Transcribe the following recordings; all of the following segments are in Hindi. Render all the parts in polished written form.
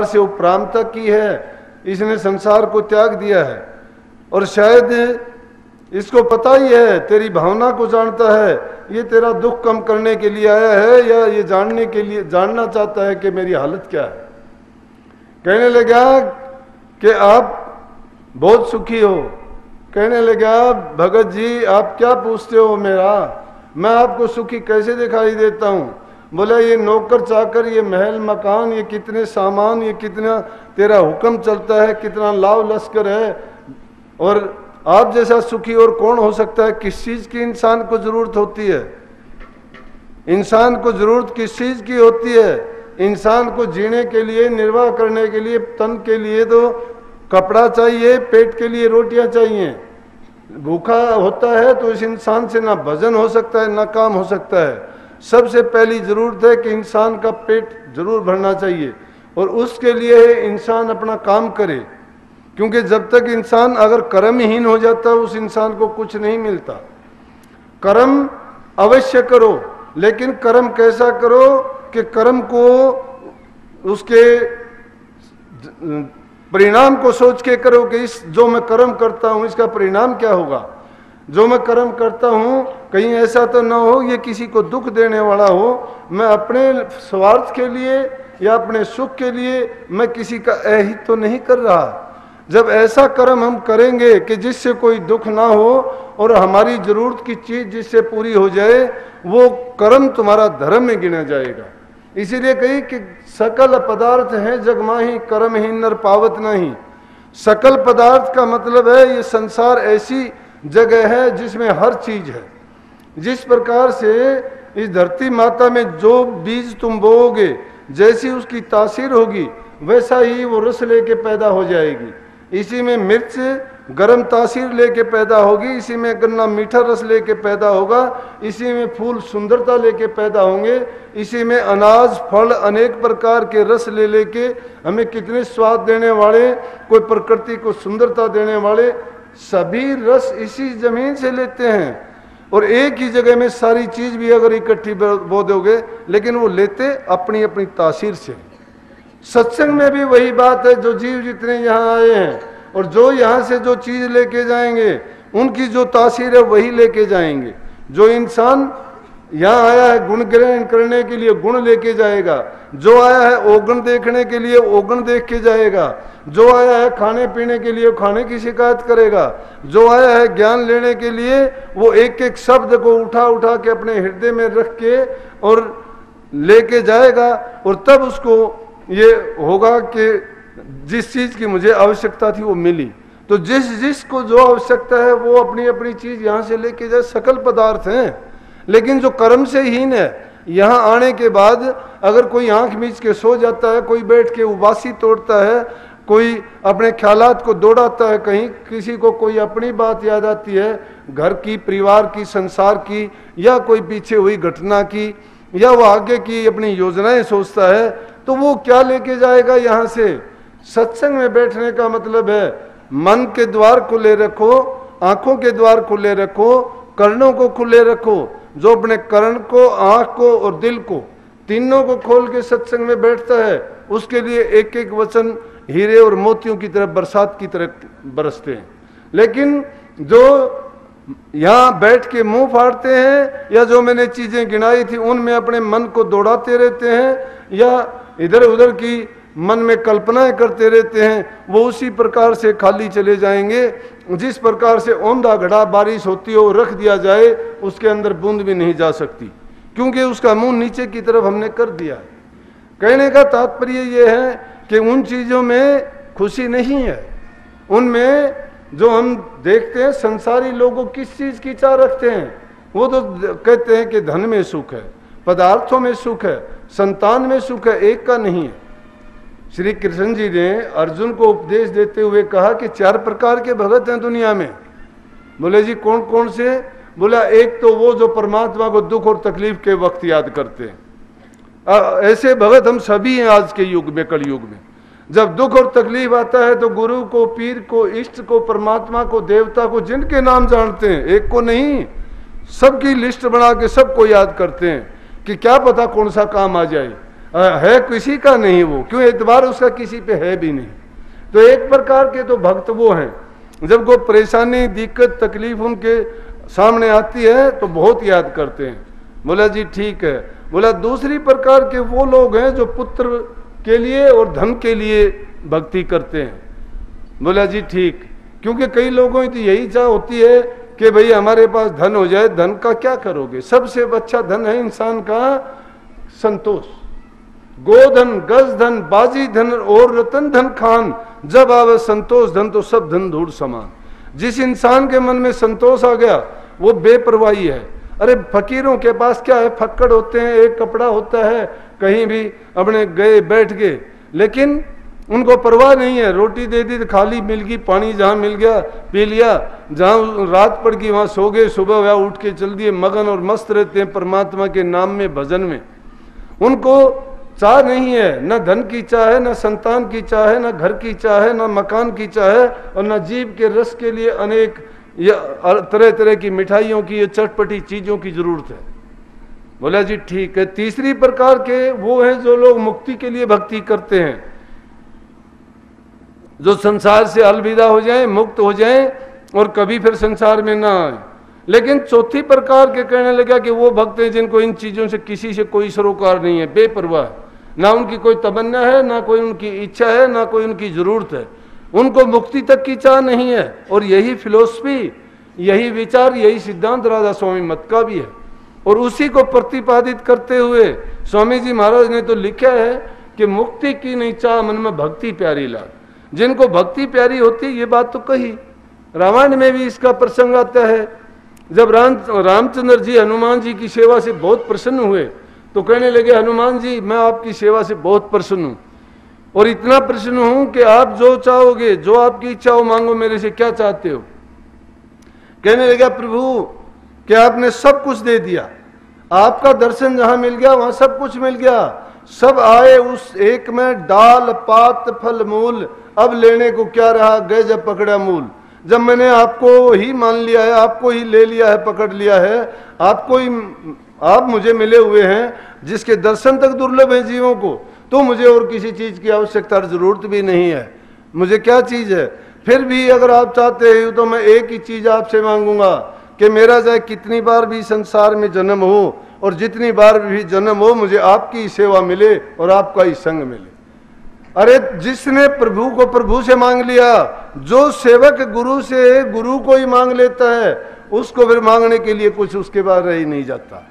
से उपरांता की है, इसने संसार को त्याग दिया है। और शायद इसको पता ही है, तेरी भावना को जानता है, ये तेरा दुख कम करने के लिए आया है या ये जानने के लिए जानना चाहता है कि मेरी हालत क्या है। कहने लगा कि आप बहुत सुखी हो। कहने लगा भगत जी आप क्या पूछते हो मेरा, मैं आपको सुखी कैसे दिखाई देता हूँ। बोला ये नौकर चाकर, ये महल मकान, ये कितने सामान, ये कितना तेरा हुक्म चलता है, कितना लाव लश्कर है, और आप जैसा सुखी और कौन हो सकता है। किस चीज की इंसान को जरूरत होती है, इंसान को जरूरत किस चीज की होती है। इंसान को जीने के लिए, निर्वाह करने के लिए, तन के लिए तो कपड़ा चाहिए, पेट के लिए रोटियां चाहिए। भूखा होता है तो इस इंसान से ना भजन हो सकता है ना काम हो सकता है। सबसे पहली जरूरत है कि इंसान का पेट जरूर भरना चाहिए, और उसके लिए इंसान अपना काम करे। क्योंकि जब तक इंसान अगर कर्महीन हो जाता है उस इंसान को कुछ नहीं मिलता। कर्म अवश्य करो, लेकिन कर्म कैसा करो कि कर्म को उसके परिणाम को सोच के करो कि इस जो मैं कर्म करता हूं इसका परिणाम क्या होगा। जो मैं कर्म करता हूं कहीं ऐसा तो ना हो ये किसी को दुख देने वाला हो, मैं अपने स्वार्थ के लिए या अपने सुख के लिए मैं किसी का अहित तो नहीं कर रहा। जब ऐसा कर्म हम करेंगे कि जिससे कोई दुख ना हो और हमारी जरूरत की चीज जिससे पूरी हो जाए, वो कर्म तुम्हारा धर्म में गिना जाएगा। इसीलिए कही कि सकल पदार्थ हैं जग माही, कर्महीन नर पावत नहीं। सकल पदार्थ का मतलब है ये संसार ऐसी जगह है जिसमें हर चीज है। जिस प्रकार से इस धरती माता में जो बीज तुम बोओगे, जैसी उसकी तासीर होगी वैसा ही वो रस लेके पैदा हो जाएगी। इसी में मिर्च गर्म तासीर लेके पैदा होगी, इसी में गन्ना मीठा रस लेके पैदा होगा, इसी में फूल सुंदरता लेके पैदा होंगे, इसी में अनाज फल अनेक प्रकार के रस ले लेके हमें कितने स्वाद देने वाले, कोई प्रकृति को सुंदरता देने वाले, सभी रस इसी जमीन से लेते हैं। और एक ही जगह में सारी चीज भी अगर इकट्ठी बो दोगे, लेकिन वो लेते अपनी अपनी तासीर से। सत्संग में भी वही बात है। जो जीव जितने यहाँ आए हैं और जो यहाँ से जो चीज लेके जाएंगे उनकी जो तासीर है वही लेके जाएंगे। जो इंसान यहाँ आया है गुण ग्रहण करने के लिए गुण लेके जाएगा, जो आया है ओगण देखने के लिए ओगण देख के जाएगा, जो आया है खाने पीने के लिए खाने की शिकायत करेगा, जो आया है ज्ञान लेने के लिए वो एक एक शब्द को उठा उठा के अपने हृदय में रख के और लेके जाएगा। और तब उसको ये होगा कि जिस चीज की मुझे आवश्यकता थी वो मिली। तो जिसको जो आवश्यकता है वो अपनी अपनी चीज यहाँ से लेके जाए। सकल पदार्थ हैं, लेकिन जो कर्म से हीन है, यहाँ आने के बाद अगर कोई आंख मीच के सो जाता है, कोई बैठ के उबासी तोड़ता है, कोई अपने ख्यालात को दौड़ाता है, कहीं किसी को कोई अपनी बात याद आती है, घर की, परिवार की, संसार की, या कोई पीछे हुई घटना की, या वो आगे की अपनी योजनाएं सोचता है, तो वो क्या लेके जाएगा यहाँ से। सत्संग में बैठने का मतलब है मन के द्वार खुले रखो, आंखों के द्वार खुले रखो, कर्णों को खुले रखो। जो अपने कर्ण को, आंख को और दिल को, तीनों को खोल के सत्संग में बैठता है, उसके लिए एक एक वचन हीरे और मोतियों की तरह, बरसात की तरह बरसते हैं। लेकिन जो यहाँ बैठ के मुंह फाड़ते हैं या जो मैंने चीजें गिनाई थी उनमें अपने मन को दौड़ाते रहते हैं या इधर उधर की मन में कल्पनाएं करते रहते हैं, वो उसी प्रकार से खाली चले जाएंगे। जिस प्रकार से औंधा घड़ा बारिश होती हो रख दिया जाए, उसके अंदर बूंद भी नहीं जा सकती, क्योंकि उसका मुंह नीचे की तरफ हमने कर दिया है। कहने का तात्पर्य ये है कि उन चीजों में खुशी नहीं है। उनमें जो हम देखते हैं संसारी लोगों किस चीज की चाह रखते हैं, वो तो कहते हैं कि धन में सुख है, पदार्थों में सुख है, संतान में सुख है, एक का नहीं है। श्री कृष्ण जी ने अर्जुन को उपदेश देते हुए कहा कि 4 प्रकार के भगत हैं दुनिया में। बोले जी कौन कौन से? बोला एक तो वो जो परमात्मा को दुख और तकलीफ के वक्त याद करते हैं। ऐसे भगत हम सभी हैं आज के युग में, कलयुग में। जब दुख और तकलीफ आता है तो गुरु को, पीर को, इष्ट को, परमात्मा को, देवता को, जिनके नाम जानते हैं, एक को नहीं, सबकी लिस्ट बना के सबको याद करते हैं कि क्या पता कौन सा काम आ जाए। है किसी का नहीं वो, क्यों एतबार उसका किसी पे है भी नहीं। तो एक प्रकार के तो भक्त वो हैं, जब कोई परेशानी दिक्कत तकलीफ उनके सामने आती है तो बहुत याद करते हैं। बोला जी ठीक है। बोला दूसरी प्रकार के वो लोग हैं जो पुत्र के लिए और धन के लिए भक्ति करते हैं। बोला जी ठीक, क्योंकि कई लोगों की यही चाह होती है कि भाई हमारे पास धन हो जाए। धन का क्या करोगे? सबसे अच्छा धन है इंसान का संतोष। गोधन गज धन बाजी धन और रतन धन खान, जब आवे संतोष धन तो सब धन धूड़ समान। जिस इंसान के मन में संतोष आ गया वो बेपरवाही है। अरे फकीरों के पास क्या है, फक्कड़ होते हैं, एक कपड़ा होता है, कहीं भी अपने गए बैठ गए, लेकिन उनको परवाह नहीं है। रोटी दे दी तो खाली मिल गई, पानी जहाँ मिल गया पी लिया, जहाँ रात पड़ गई वहाँ सो गए, सुबह वह उठ के चल दिए, मगन और मस्त रहते हैं परमात्मा के नाम में भजन में। उनको चाह नहीं है, न धन की चाह है, न संतान की चाह है, न घर की चाह है, न मकान की चाह है, और न जीव के रस के लिए अनेक तरह तरह की मिठाइयों की या चटपटी चीजों की जरूरत है। बोला जी ठीक है। तीसरी प्रकार के वो हैं जो लोग मुक्ति के लिए भक्ति करते हैं, जो संसार से अलविदा हो जाएं, मुक्त हो जाएं और कभी फिर संसार में ना आए। लेकिन चौथी प्रकार के कहने लगा कि वो भक्त हैं जिनको इन चीजों से किसी से कोई सरोकार नहीं है, बेपरवाह, ना उनकी कोई तमन्ना है, ना कोई उनकी इच्छा है, ना कोई उनकी जरूरत है, उनको मुक्ति तक की चाह नहीं है। और यही फिलोसफी, यही विचार, यही सिद्धांत राधा स्वामी मत का भी है। और उसी को प्रतिपादित करते हुए स्वामी जी महाराज ने तो लिखा है कि मुक्ति की नहीं चाह मन में भक्ति प्यारी लाग। जिनको भक्ति प्यारी होती है, ये बात तो कही। रामायण में भी इसका प्रसंग आता है। जब रामचंद्र जी हनुमान जी की सेवा से बहुत प्रसन्न हुए तो कहने लगे, हनुमान जी मैं आपकी सेवा से बहुत प्रसन्न हूँ, और इतना प्रसन्न हूं कि आप जो चाहोगे, जो आपकी इच्छा हो मांगो, मेरे से क्या चाहते हो। कहने लगा, प्रभु कि आपने सब कुछ दे दिया, आपका दर्शन जहां मिल गया वहां सब कुछ मिल गया, सब आए उस एक में, डाल पात फल मूल, अब लेने को क्या रहा, गए जब पकड़ा मूल। जब मैंने आपको ही मान लिया है, आपको ही ले लिया है, पकड़ लिया है, आपको ही, आप मुझे मिले हुए हैं, जिसके दर्शन तक दुर्लभ है जीवों को, तो मुझे और किसी चीज की आवश्यकता और जरूरत भी नहीं है। मुझे क्या चीज है? फिर भी अगर आप चाहते हो तो मैं एक ही चीज आपसे मांगूंगा कि मेरा चाहे कितनी बार भी संसार में जन्म हो और जितनी बार भी जन्म हो, मुझे आपकी सेवा मिले और आपका ही संग मिले। अरे जिसने प्रभु को प्रभु से मांग लिया, जो सेवक गुरु से गुरु को ही मांग लेता है, उसको फिर मांगने के लिए कुछ उसके बाद रह ही नहीं जाता।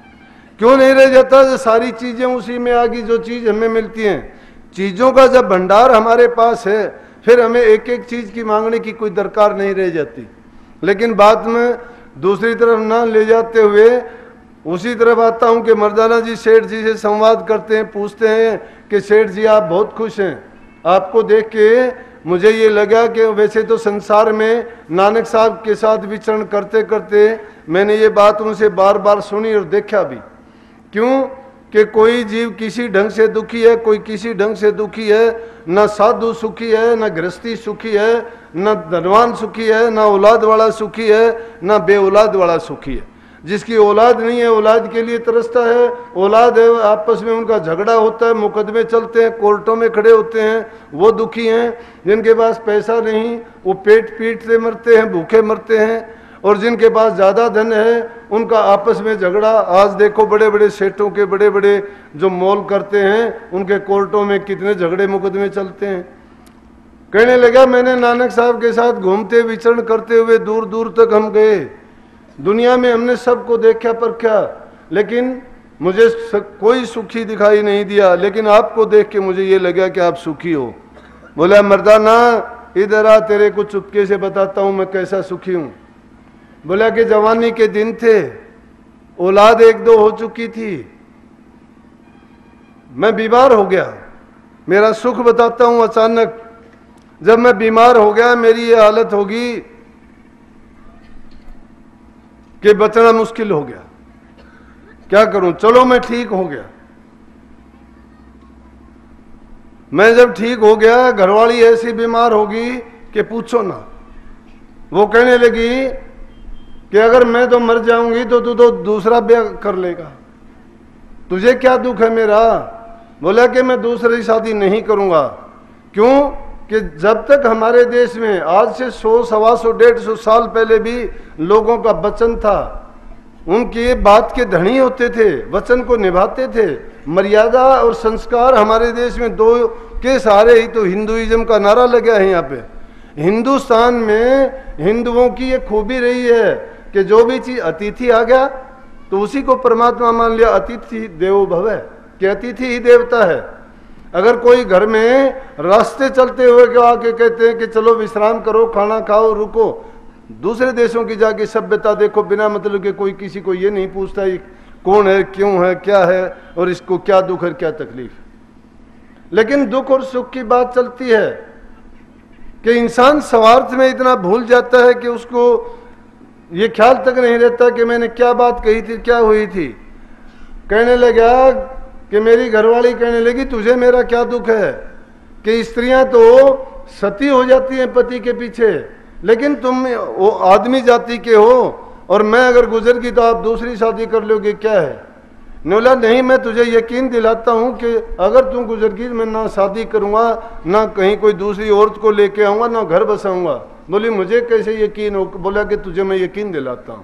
क्यों नहीं रह जाता? जो सारी चीजें उसी में आ गई, जो चीज हमें मिलती हैं। चीजों का जब भंडार हमारे पास है, फिर हमें एक एक चीज की मांगने की कोई दरकार नहीं रह जाती। लेकिन बाद में दूसरी तरफ ना ले जाते हुए उसी तरफ आता हूं कि मर्दाना जी सेठ जी से संवाद करते हैं, पूछते हैं कि सेठ जी आप बहुत खुश हैं, आपको देख के मुझे ये लगा कि वैसे तो संसार में नानक साहब के साथ विचरण करते करते मैंने ये बात उनसे बार बार सुनी और देखा भी। क्यों कि कोई जीव किसी ढंग से दुखी है, कोई किसी ढंग से दुखी है, न साधु सुखी है, न गृहस्थी सुखी है, न धनवान सुखी है, न औलाद वाला सुखी है, न बे औलाद वाला सुखी है। जिसकी औलाद नहीं है औलाद के लिए तरसता है, औलाद है आपस में उनका झगड़ा होता है, मुकदमे चलते हैं, कोर्टों में खड़े होते हैं, वो दुखी हैं। जिनके पास पैसा नहीं वो पेट पीटते मरते हैं, भूखे मरते हैं। और जिनके पास ज़्यादा धन है उनका आपस में झगड़ा। आज देखो बड़े बड़े सेठों के बड़े बड़े जो मॉल करते हैं, उनके कोर्टों में कितने झगड़े मुकदमे चलते हैं। कहने लगा, मैंने नानक साहब के साथ घूमते विचरण करते हुए दूर दूर तक हम गए, दुनिया में हमने सबको देखा परखा, लेकिन मुझे कोई सुखी दिखाई नहीं दिया। लेकिन आपको देख के मुझे ये लगा कि आप सुखी हो। बोला, मर्दाना इधर आ, तेरे को चुपके से बताता हूं मैं कैसा सुखी हूं। बोला कि जवानी के दिन थे, औलाद एक दो हो चुकी थी, मैं बीमार हो गया। मेरा सुख बताता हूं, अचानक जब मैं बीमार हो गया मेरी ये हालत होगी कि बचना मुश्किल हो गया। क्या करूं? चलो मैं ठीक हो गया। मैं जब ठीक हो गया, घरवाली ऐसी बीमार होगी कि पूछो ना। वो कहने लगी कि अगर मैं तो मर जाऊंगी तो तू तो दूसरा ब्याह कर लेगा, तुझे क्या दुख है मेरा? बोला कि मैं दूसरी शादी नहीं करूंगा। क्यों? कि जब तक हमारे देश में आज से 100, 125, 150 साल पहले भी लोगों का वचन था, उनके बात के धनी होते थे, वचन को निभाते थे। मर्यादा और संस्कार हमारे देश में दो के सहारे ही तो हिंदुइज्म का नारा लगा है। यहाँ पे हिंदुस्तान में हिंदुओं की ये खूबी रही है कि जो भी चीज अतिथि आ गया तो उसी को परमात्मा मान लिया। अतिथि देवो भव है कि अतिथि ही देवता है। अगर कोई घर में रास्ते चलते हुए क्यों आके कहते हैं कि चलो विश्राम करो, खाना खाओ, रुको, दूसरे देशों की जाके सभ्यता देखो, बिना मतलब के कोई किसी को ये नहीं पूछता ये कौन है, क्यों है, क्या है और इसको क्या दुख है, क्या तकलीफ है। लेकिन दुख और सुख की बात चलती है कि इंसान स्वार्थ में इतना भूल जाता है कि उसको ये ख्याल तक नहीं रहता कि मैंने क्या बात कही थी, क्या हुई थी। कहने लगा कि मेरी घरवाली कहने लगी तुझे मेरा क्या दुख है कि स्त्रियां तो सती हो जाती हैं पति के पीछे, लेकिन तुम वो आदमी जाति के हो और मैं अगर गुजर गई तो आप दूसरी शादी कर लोगे, क्या है? बोला नहीं, मैं तुझे यकीन दिलाता हूं कि अगर तुम गुजर गई मैं ना शादी करूंगा, ना कहीं कोई दूसरी औरत को लेके आऊंगा, ना घर बसाऊंगा। बोली मुझे कैसे यकीन हो? बोला कि तुझे मैं यकीन दिलाता हूं।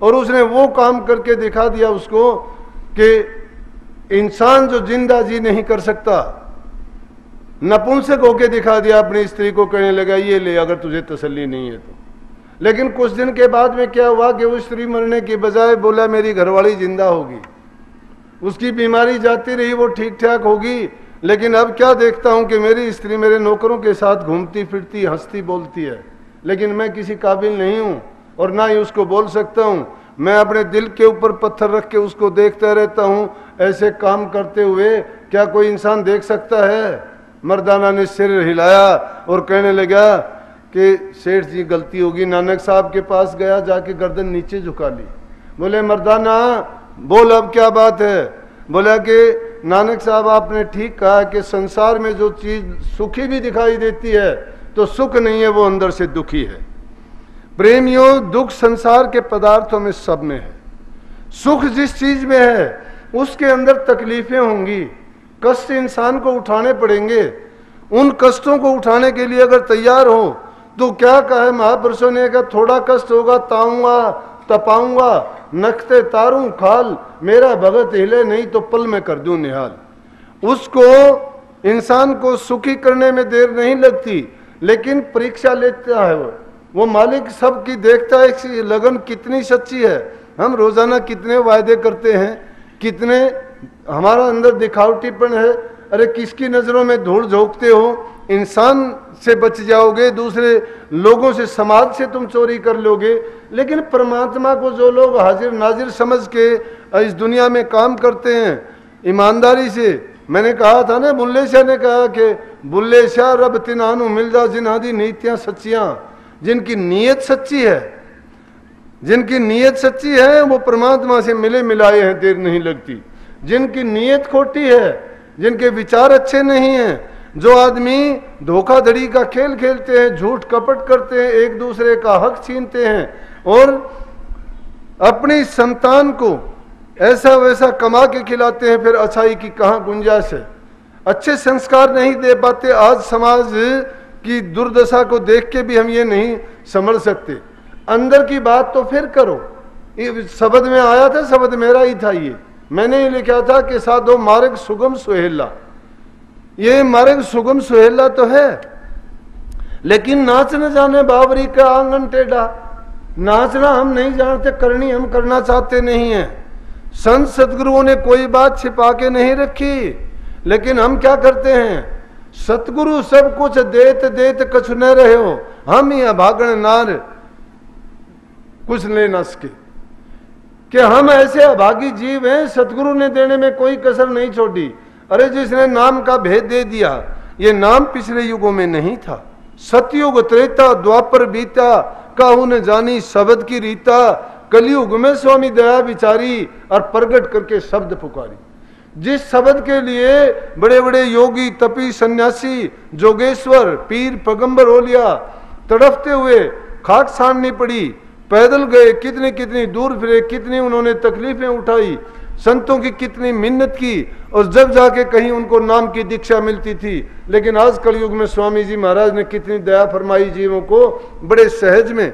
और उसने वो काम करके दिखा दिया उसको कि इंसान जो जिंदा जी नहीं कर सकता, नपुंसक होके दिखा दिया अपनी स्त्री को। कहने लगा ये ले अगर तुझे तसल्ली नहीं है तो। लेकिन कुछ दिन के बाद में क्या हुआ कि वो स्त्री मरने की बजाय बोला मेरी घरवाली जिंदा होगी। उसकी बीमारी जाती रही, वो ठीक ठाक होगी, लेकिन अब क्या देखता हूं कि मेरी स्त्री मेरे नौकरों के साथ घूमती फिरती, हंसती बोलती है, लेकिन मैं किसी काबिल नहीं हूं और ना ही उसको बोल सकता हूं। मैं अपने दिल के ऊपर पत्थर रख के उसको देखता रहता हूं ऐसे काम करते हुए। क्या कोई इंसान देख सकता है? मर्दाना ने सिर हिलाया और कहने लगा कि सेठ जी गलती होगी। नानक साहब के पास गया, जाके गर्दन नीचे झुका ली। बोले मर्दाना बोल अब क्या बात है? बोला कि नानक साहब आपने ठीक कहा कि संसार में जो चीज सुखी भी दिखाई देती है तो सुख नहीं है, वो अंदर से दुखी है। प्रेमियों, दुख संसार के पदार्थों में सब में है। सुख जिस चीज में है उसके अंदर तकलीफें होंगी, कष्ट इंसान को उठाने पड़ेंगे। उन कष्टों को उठाने के लिए अगर तैयार हो तो क्या कहा महापुरुषों ने कहा थोड़ा कष्ट होगा ताऊंगा तपाऊंगा, नखते तारूं खाल, मेरा भगत हिले नहीं तो पल में कर दूं निहाल। उसको इंसान को सुखी करने में देर नहीं लगती, लेकिन परीक्षा लेता है वो मालिक सबकी देखता है कि लगन कितनी सच्ची है। हम रोजाना कितने वायदे करते हैं, कितने हमारा अंदर दिखावटीपन है। अरे किसकी नजरों में धूल झोंकते हो? इंसान से बच जाओगे, दूसरे लोगों से, समाज से तुम चोरी कर लोगे, लेकिन परमात्मा को जो लोग हाजिर नाजिर समझ के इस दुनिया में काम करते हैं ईमानदारी से। मैंने कहा था ना, बुल्ले शाह ने कहा कि बुल्ले शाह रब तिनानु मिलदा जिन्हादी नीतियां सच्चियां। जिनकी नीयत सच्ची है, जिनकी नीयत सच्ची है वो परमात्मा से मिले मिलाए हैं, देर नहीं लगती। जिनकी नीयत खोटी है, जिनके विचार अच्छे नहीं हैं, जो आदमी धोखाधड़ी का खेल खेलते हैं, झूठ कपट करते हैं, एक दूसरे का हक छीनते हैं और अपनी संतान को ऐसा वैसा कमा के खिलाते हैं, फिर अच्छाई की कहाँ गुंजाइश है? अच्छे संस्कार नहीं दे पाते। आज समाज की दुर्दशा को देख के भी हम ये नहीं समझ सकते। अंदर की बात तो फिर करो। शब्द में आया था, शब्द मेरा ही था, ये मैंने ही लिखा था कि साधो मार्ग सुगम सुहेला। ये मार्ग सुगम सुहेला तो है, लेकिन नाच न जाने बावरी का आंगन टेढ़ा। नाचना हम नहीं जानते, करनी हम करना चाहते नहीं है। संत सतगुरुओं ने कोई बात छिपा के नहीं रखी, लेकिन हम क्या करते हैं? सतगुरु सब कुछ देत देत कछ न रहे हो, हम ही अभागण नार कुछ ले न सके। कि हम ऐसे अभागी जीव हैं, सतगुरु ने देने में कोई कसर नहीं छोड़ी। अरे जिसने नाम का भेद दे दिया, ये नाम पिछले युगों में नहीं था। सतयुग त्रेता द्वापर बीता, काहू ने जानी शब्द की रीता। कलयुग में स्वामी दया विचारी और प्रगट करके शब्द पुकारी। जिस शब्द के लिए बड़े बड़े योगी, तपी, सन्यासी, जोगेश्वर, पीर, पैगंबर ओलिया तड़फते हुए खाक छाननी पड़ी, पैदल गए, कितनी कितनी दूर फिरे, कितनी उन्होंने तकलीफें उठाई, संतों की कितनी मिन्नत की, और जब जाके कहीं उनको नाम की दीक्षा मिलती थी। लेकिन आज कलयुग में स्वामी जी महाराज ने कितनी दया फरमाई जीवों को, बड़े सहज में,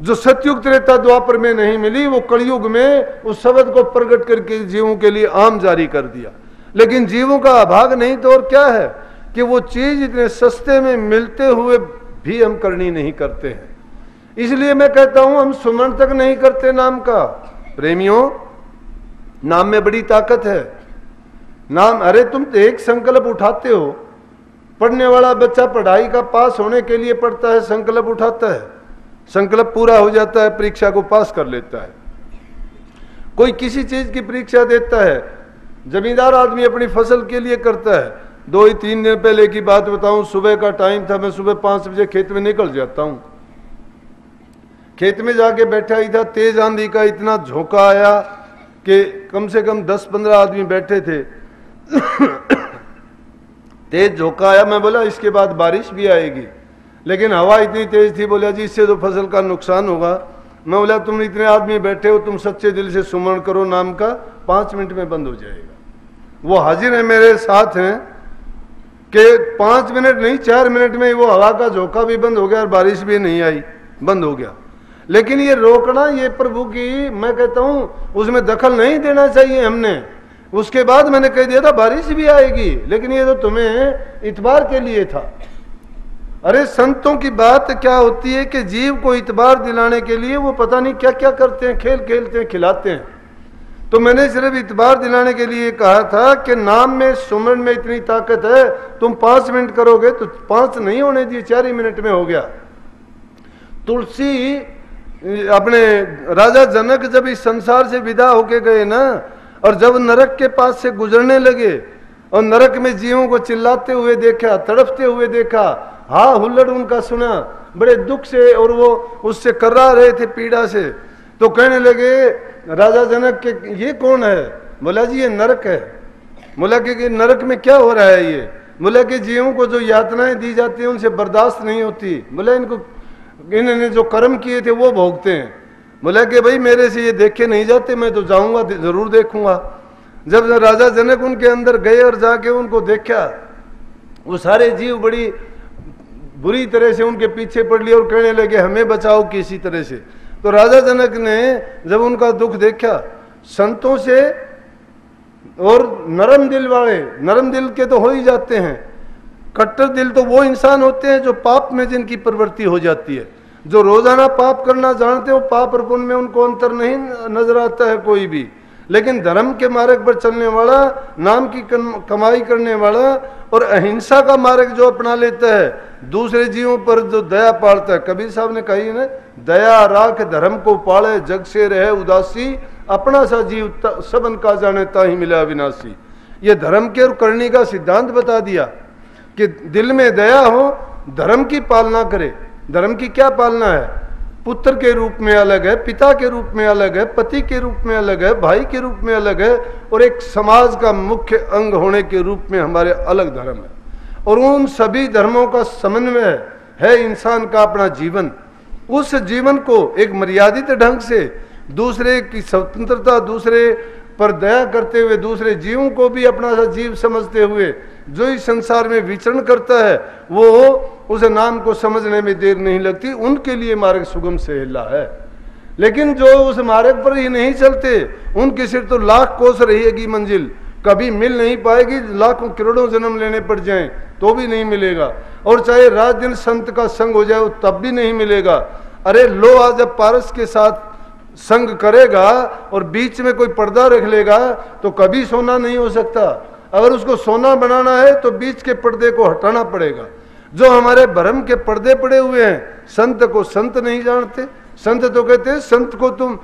जो सतयुग त्रेता द्वापर में नहीं मिली वो कलयुग में उस शब्द को प्रकट करके जीवों के लिए आम जारी कर दिया। लेकिन जीवों का अभाग नहीं तो और क्या है कि वो चीज इतने सस्ते में मिलते हुए भी हम करनी नहीं करते हैं। इसलिए मैं कहता हूं हम सुमरण तक नहीं करते नाम का। प्रेमियों, नाम में बड़ी ताकत है। नाम, अरे तुम एक संकल्प उठाते हो, पढ़ने वाला बच्चा पढ़ाई का पास होने के लिए पढ़ता है, संकल्प उठाता है, संकल्प पूरा हो जाता है, परीक्षा को पास कर लेता है। कोई किसी चीज की परीक्षा देता है, जमींदार आदमी अपनी फसल के लिए करता है। 2-3 दिन पहले की बात बताऊं, सुबह का टाइम था, मैं सुबह 5 बजे खेत में निकल जाता हूं। खेत में जाके बैठा ही था, तेज आंधी का इतना झोंका आया कि कम से कम 10-15 आदमी बैठे थे। तेज झोंका आया, मैं बोला इसके बाद बारिश भी आएगी, लेकिन हवा इतनी तेज थी, बोला जी इससे तो फसल का नुकसान होगा। मैं बोला तुम इतने आदमी बैठे हो, तुम सच्चे दिल से सुमरण करो नाम का, 5 मिनट में बंद हो जाएगा। वो हाजिर है, मेरे साथ हैं कि 5 मिनट नहीं 4 मिनट में वो हवा का झोंका भी बंद हो गया और बारिश भी नहीं आई, बंद हो गया। लेकिन ये रोकना, ये प्रभु की, मैं कहता हूं उसमें दखल नहीं देना चाहिए हमने। उसके बाद मैंने कह दिया था बारिश भी आएगी, लेकिन ये तो तुम्हें इतबार के लिए था। अरे संतों की बात क्या होती है कि जीव को इतबार दिलाने के लिए वो पता नहीं क्या क्या करते हैं, खेल खेलते हैं, खिलाते हैं। तो मैंने सिर्फ इतबार दिलाने के लिए कहा था कि नाम में, सुमरण में इतनी ताकत है, तुम 5 मिनट करोगे तो 5 नहीं होने दिए, 4 ही मिनट में हो गया। तुलसी अपने राजा जनक जब इस संसार से विदा होके गए ना, और जब नरक के पास से गुजरने लगे और नरक में जीवों को चिल्लाते हुए देखा, तड़पते हुए देखा, हा हुल्लड़ उनका सुना बड़े दुख से, और वो उससे कर्रा रहे थे पीड़ा से, तो कहने लगे राजा जनक के ये कौन है? बोला जी ये नरक है। बोला कि नरक में क्या हो रहा है ये? बोला कि जीवों को जो यातनाएं दी जाती हैं उनसे बर्दाश्त नहीं होती। बोला इन्होंने जो कर्म किए थे वो भोगते हैं। बोला कि भाई मेरे से ये देखे नहीं जाते, मैं तो जाऊंगा, जरूर देखूंगा। जब राजा जनक उनके अंदर गए और जाके उनको देखा, वो सारे जीव बड़ी बुरी तरह से उनके पीछे पड़ लिए और कहने लगे हमें बचाओ किसी तरह से। तो राजा जनक ने जब उनका दुख देखा, संतों से, और नरम दिल वाले, नरम दिल के तो हो ही जाते हैं, कट्टर दिल तो वो इंसान होते हैं जो पाप में जिनकी प्रवृत्ति हो जाती है, जो रोजाना पाप करना जानते हो, पाप और पुण्य में उनको अंतर नहीं नजर आता है कोई भी। लेकिन धर्म के मार्ग पर चलने वाला, नाम की कमाई करने वाला और अहिंसा का मार्ग जो अपना लेता है, दूसरे जीवों पर जो दया पालता है, कबीर साहब ने कही ना, दया राख धर्म को पाले, जग से रहे उदासी, अपना सा जीव सबन का जाने ताही मिला अविनाशी। ये धर्म के और करनी का सिद्धांत बता दिया कि दिल में दया हो, धर्म की पालना करे। धर्म की क्या पालना है? पुत्र के रूप में अलग है, पिता के रूप में अलग है, पति के रूप में अलग है, भाई के रूप में अलग है, और एक समाज का मुख्य अंग होने के रूप में हमारे अलग धर्म है। और उन सभी धर्मों का समन्वय है इंसान का अपना जीवन। उस जीवन को एक मर्यादित ढंग से, दूसरे की स्वतंत्रता, दूसरे पर दया करते हुए, दूसरे जीवों को भी अपना सा जीव समझते हुए जो इस संसार में विचरण करता है, वो उस नाम को समझने में देर नहीं लगती। उनके लिए मार्ग सुगम सहेला है। लेकिन जो उस मार्ग पर ही नहीं चलते, उनके सिर तो लाख कोस रहेगी मंजिल, कभी मिल नहीं पाएगी। लाखों करोड़ों जन्म लेने पड़ जाएं तो भी नहीं मिलेगा, और चाहे रात दिन संत का संग हो जाए तब भी नहीं मिलेगा। अरे लोहा जब पारस के साथ संग करेगा और बीच में कोई पर्दा रख लेगा तो कभी सोना नहीं हो सकता। अगर उसको सोना बनाना है तो बीच के पर्दे को हटाना पड़ेगा। जो हमारे भ्रम के पर्दे पड़े हुए हैं, संत को संत नहीं जानते। संत तो कहते हैं, संत को तुम,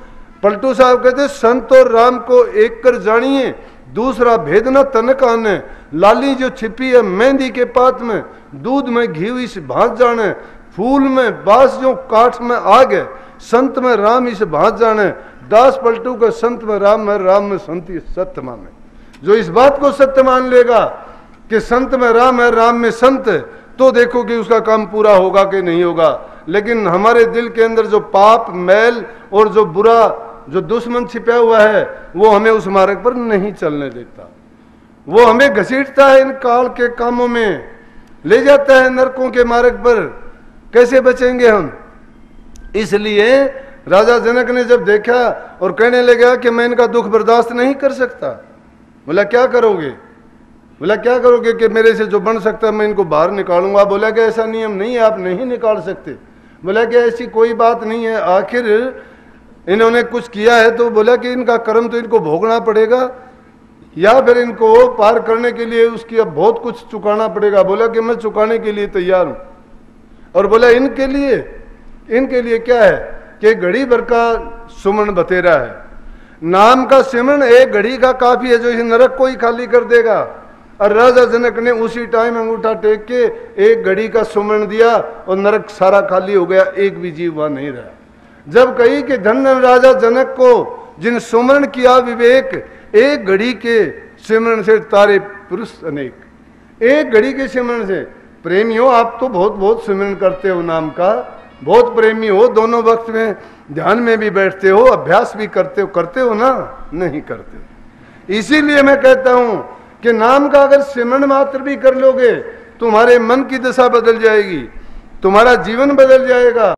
पलटू साहब कहते हैं, संत और राम को एक कर जानिए, दूसरा भेद न तन काने। लाली जो छिपी है मेहंदी के पात में, दूध में घी इस भांत जाने। फूल में बास जो काठ में आग है, संत में राम इस भांत जाने। दास पलटू का संत में राम है, राम में संत सत्य माने। जो इस बात को सत्य मान लेगा कि संत में राम है, राम में संत है, तो देखो कि उसका काम पूरा होगा कि नहीं होगा। लेकिन हमारे दिल के अंदर जो पाप, मैल और जो बुरा जो दुश्मन छिपा हुआ है वो हमें उस मार्ग पर नहीं चलने देता, वो हमें घसीटता है, इन काल के कामों में ले जाता है, नरकों के मार्ग पर। कैसे बचेंगे हम? इसलिए राजा जनक ने जब देखा और कहने लगा कि मैं इनका दुख बर्दाश्त नहीं कर सकता। बोला क्या करोगे? बोला क्या करोगे कि मेरे से जो बन सकता है मैं इनको बाहर निकालूंगा। बोला कि ऐसा नियम नहीं है, आप नहीं निकाल सकते। बोला कि ऐसी कोई बात नहीं है, आखिर इन्होंने कुछ किया है तो बोला कि इनका कर्म तो इनको भोगना पड़ेगा, या फिर इनको पार करने के लिए उसकी अब बहुत कुछ चुकाना पड़ेगा। बोला कि मैं चुकाने के लिए तैयार हूं। और बोला इनके लिए क्या है कि घड़ी भर का सुमन बतेरा है, नाम का सिमरन एक घड़ी का काफी है, जो इस नरक को ही खाली कर देगा। और राजा जनक ने उसी टाइम अंगूठा टेक के एक घड़ी का सुमन दिया और नरक सारा खाली हो गया, एक भी जीव वहां नहीं रहा। जब कही कि धन धन राजा जनक को जिन सुमरण किया विवेक, एक घड़ी के सिमरन से तारे पुरुष अनेक। एक घड़ी के सिमरन से प्रेमी हो, आप तो बहुत बहुत सिमरन करते हो नाम का, बहुत प्रेमी हो, दोनों वक्त में ध्यान में भी बैठते हो, अभ्यास भी करते हो ना? नहीं करते। इसीलिए मैं कहता हूं कि नाम का अगर सिमरन मात्र भी कर लोगे, तुम्हारे मन की दशा बदल जाएगी, तुम्हारा जीवन बदल जाएगा।